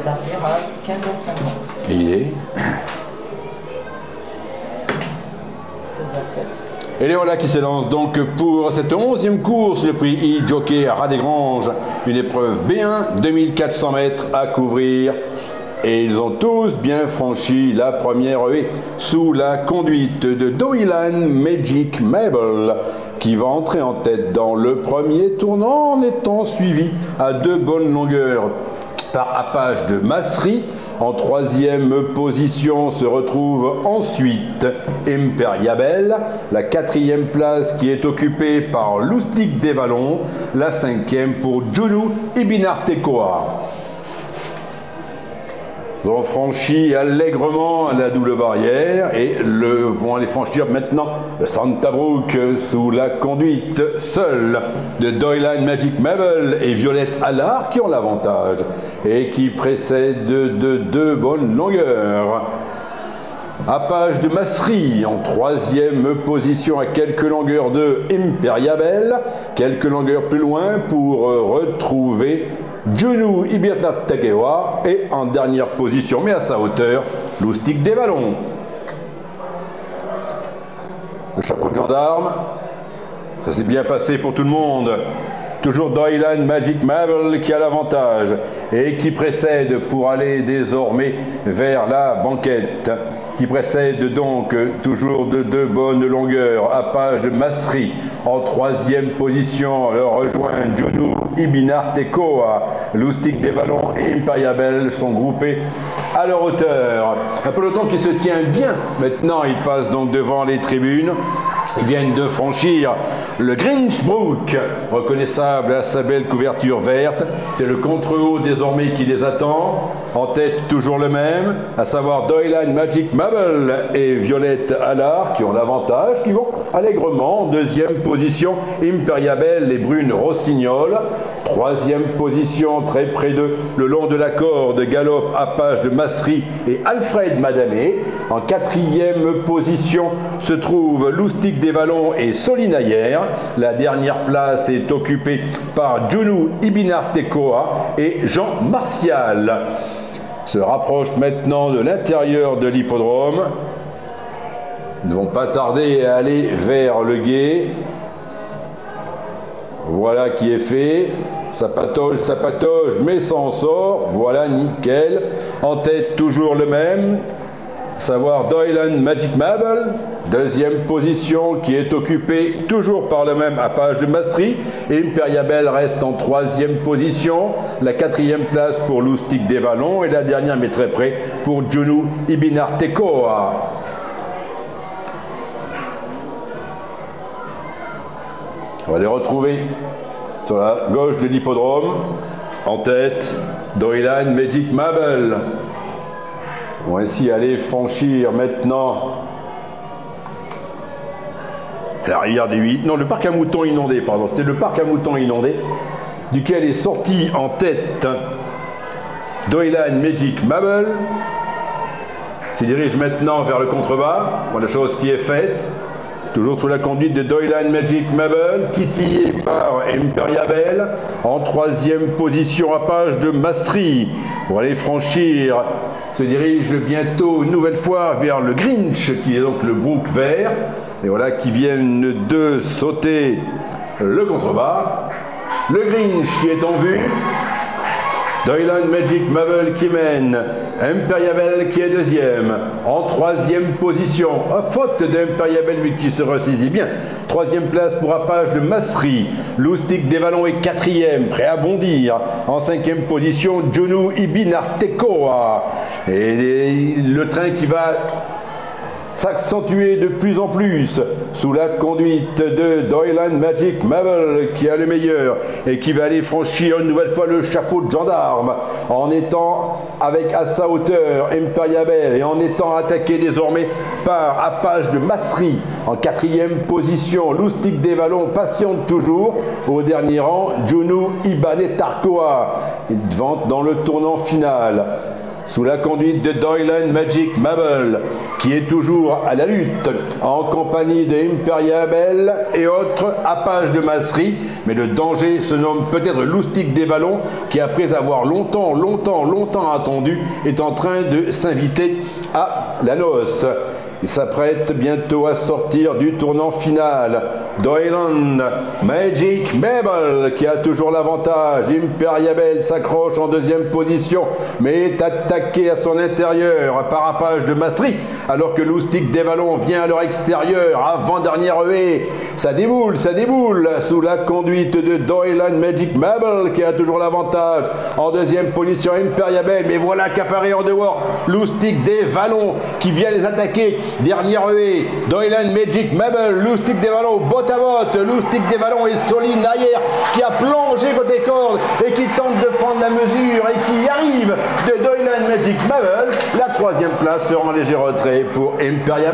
d'arrière à 15h50. Et il est 16 à 7. Et les voilà qui s'élance donc pour cette 11e course, le prix e-jockey à Ras-des-Granges, une épreuve B1, 2400 mètres à couvrir. Et ils ont tous bien franchi la première haie sous la conduite de Doylan Magic Mabel, qui va entrer en tête dans le premier tournant en étant suivi à 2 bonnes longueurs par Apache de Massery. En 3e position se retrouve ensuite Imperiabel, la 4e place qui est occupée par Loustic des Vallons, la 5e pour Juno Ibinartecoa. Ils ont franchi allègrement la double barrière et vont aller franchir maintenant le Santa Brooke sous la conduite seule de Doylan Magic Mabel et Violette Allard qui ont l'avantage et qui précèdent de 2 bonnes longueurs. Apache de Massery en 3e position à quelques longueurs de Imperiabel, quelques longueurs plus loin pour retrouver Juno Ibirtatekewa et en dernière position, mais à sa hauteur, Loustic des Vallons. Le chapeau de gendarme, ça s'est bien passé pour tout le monde. Toujours Doylan Magic Mabel qui a l'avantage et qui précède pour aller désormais vers la banquette. Qui précède donc toujours de 2 bonnes longueurs. Apache de Massery en 3e position. Le rejoint Juno Ibinartecoa. Loustic des Vallons et Imperiabel sont groupés à leur hauteur. Un peloton qui se tient bien. Maintenant, il passe donc devant les tribunes. Ils viennent de franchir le Grinch Brook, reconnaissable à sa belle couverture verte. C'est le contre-haut désormais qui les attend. En tête, toujours le même, à savoir Doylan Magic Mabel et Violette Allard qui ont l'avantage, qui vont allègrement. En 2e position, Imperiabel et Brune Rossignol. 3e position, très près d'eux, le long de la corde, galope Apache de Massery et Alfred Madamé. En 4e position se trouve Loustic des Vallons et Solinaillère. La dernière place est occupée par Juno Ibinartecoa et Jean Martial. Se rapproche maintenant de l'intérieur de l'hippodrome. Ils ne vont pas tarder à aller vers le gué. Voilà qui est fait. Ça patauge, mais s'en sort. Voilà, nickel. En tête, toujours le même. Savoir Doylan Magic Mabel. 2e position qui est occupée toujours par le même Apache de Massery. Imperiabel reste en 3e position. La 4e place pour Loustic des Vallons. Et la dernière, mais très près, pour Juno Ibinartecoa. On va les retrouver sur la gauche de l'hippodrome. En tête, Doylan Magic Mabel. On va ainsi aller franchir maintenant la rivière des 8. Non, le parc à moutons inondé, pardon. C'était le parc à moutons inondé, duquel est sorti en tête Doylan Magic Mabel. Se dirige maintenant vers le contrebas. Voilà, chose qui est faite. Toujours sous la conduite de Doylan Magic Mabel, titillé par Imperiabel. En 3e position, Apache de Massery. Pour aller franchir, se dirige bientôt une nouvelle fois vers le Grinch, qui est donc le Brook vert. Et voilà qui viennent de sauter le contrebas. Le Grinch qui est en vue. Doylan Magic Mabel qui mène, Imperiabel qui est 2e, en 3e position, faute d'Imperiabel mais qui se ressaisit bien, 3e place pour Apache de Massery, Loustic des Vallons est 4e, prêt à bondir, en 5e position, Juno Ibinartecoa, et le train qui va s'accentuer de plus en plus sous la conduite de Doylan Magic Mabel qui a le meilleur et qui va aller franchir une nouvelle fois le chapeau de gendarme en étant avec à sa hauteur Imperiabel et en étant attaqué désormais par Apache de Massery en 4e position. Loustic des Vallons patiente toujours au dernier rang. Juno Ibinartecoa, il vante dans le tournant final. sous la conduite de Doylan Magic Mabel, qui est toujours à la lutte, en compagnie de Imperiabel et autres Apaches de masserie. Mais le danger se nomme peut-être Loustic des Vallons, qui après avoir longtemps attendu, est en train de s'inviter à la noce. Il s'apprête bientôt à sortir du tournant final. Doylan Magic Mabel qui a toujours l'avantage. Imperiabel s'accroche en deuxième position, mais est attaqué à son intérieur par Apache de masserie, alors que Loustic des Vallons vient à leur extérieur, avant-dernière haie. Ça déboule sous la conduite de Doylan Magic Mabel qui a toujours l'avantage. En deuxième position, Imperiabel, mais voilà qu'apparaît en dehors Loustic des Vallons qui vient les attaquer. Dernière haie, Doylan Magic Mabel, Loustic des Vallons, botte à botte. Loustic des Vallons et Soline derrière qui a plongé côté corde et qui tente de prendre la mesure et qui arrive de Doylan Magic Mabel. La troisième place sera en léger retrait pour Imperiabel.